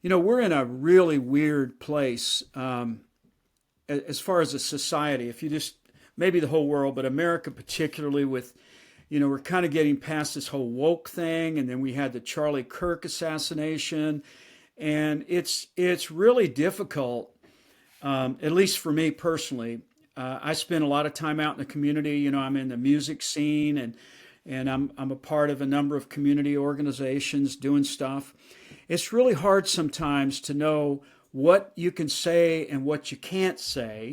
We're in a really weird place as far as a society. If you just, maybe the whole world, but America particularly, with, we're kind of getting past this whole woke thing, and then we had the Charlie Kirk assassination, and it's really difficult, at least for me personally. I spend a lot of time out in the community. I'm in the music scene, and I'm a part of a number of community organizations doing stuff. It's really hard sometimes to know what you can say and what you can't say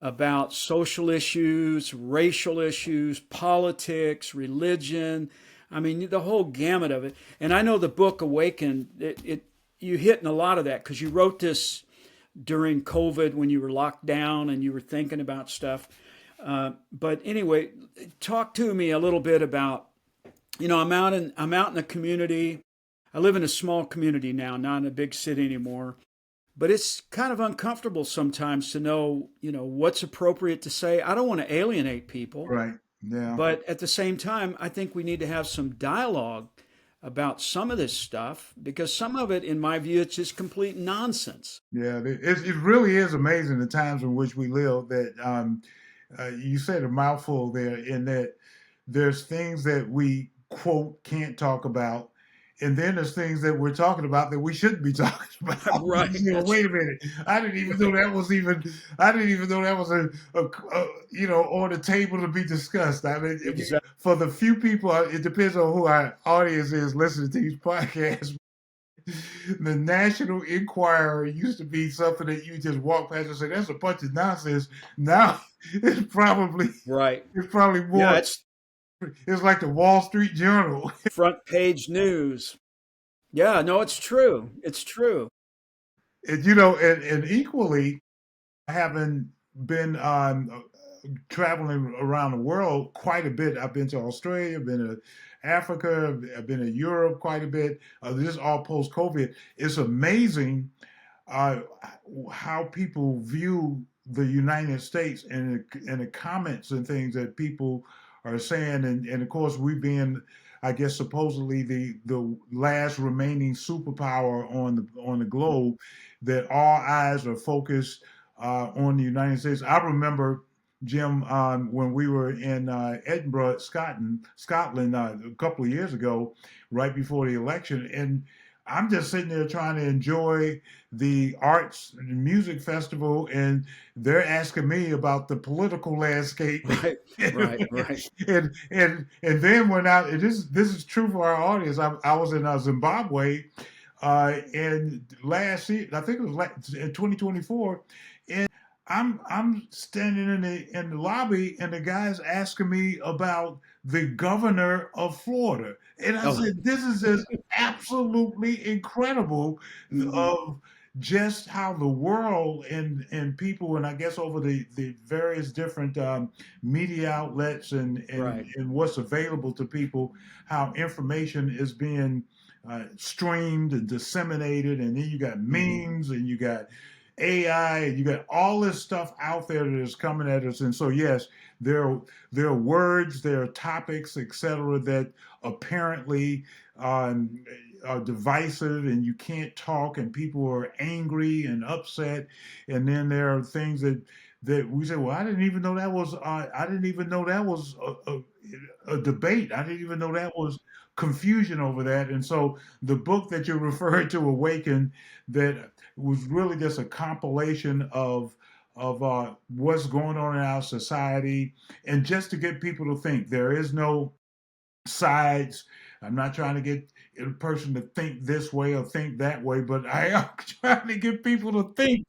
about social issues, racial issues, politics, religion. I mean, the whole gamut of it. And I know the book Awaken, you hit in a lot of that because you wrote this during COVID when you were locked down and you were thinking about stuff. But anyway, talk to me a little bit about, I'm out in the community. I live in a small community now, not in a big city anymore. But it's kind of uncomfortable sometimes to know, what's appropriate to say. I don't want to alienate people, Right. Yeah. but at the same time, I think we need to have some dialogue about some of this stuff because some of it, in my view, it's just complete nonsense. Yeah. It really is amazing the times in which we live that you said a mouthful there in that there's things that we quote can't talk about. And then there's things that we're talking about that we shouldn't be talking about. Right. You know, That's wait a minute. I didn't even know that was even. I didn't even know that was on the table to be discussed. I mean, exactly for the few people, it depends on who our audience is listening to these podcasts. The National Enquirer used to be something that you just walk past and say that's a bunch of nonsense. Now it's probably right. it's probably Yeah, more. it's It's like the Wall Street Journal. front page news. Yeah, no, it's true. It's true. And equally, having been traveling around the world quite a bit. I've been to Australia, been to Africa, I've been to Europe quite a bit. This is all post COVID. It's amazing uh, how people view the United States and the comments and things that people are saying, and of course we being, I guess, supposedly the last remaining superpower on the globe, that all eyes are focused on the United States. I remember. Jim, when we were in Edinburgh, Scotland, a couple of years ago, right before the election, and I'm just sitting there trying to enjoy the arts and music festival, and they're asking me about the political landscape. Right, right, right. And then when this is true for our audience. I was in Zimbabwe, and last year I think it was in 2024, and I'm standing in the lobby, and the guy's asking me about the governor of Florida, and I Oh, said, "This is just absolutely incredible mhm. of just how the world and people, and I guess over the various different media outlets Right. and what's available to people, how information is being streamed and disseminated, and then you got Mhm. memes and you got AI, and you got all this stuff out there that is coming at us. And so, yes, there there are words, there are topics, etc., that apparently um, are divisive, and you can't talk, and people are angry and upset. And then there are things that we say, well, I didn't even know that was. I didn't even know that was a debate. I didn't even know that was confusion over that. And so, the book that you're referring to, Awaken, that was really just a compilation of what's going on in our society, and just to get people to think. There is no sides. I'm not trying to get a person to think this way or think that way, but I am trying to get people to think.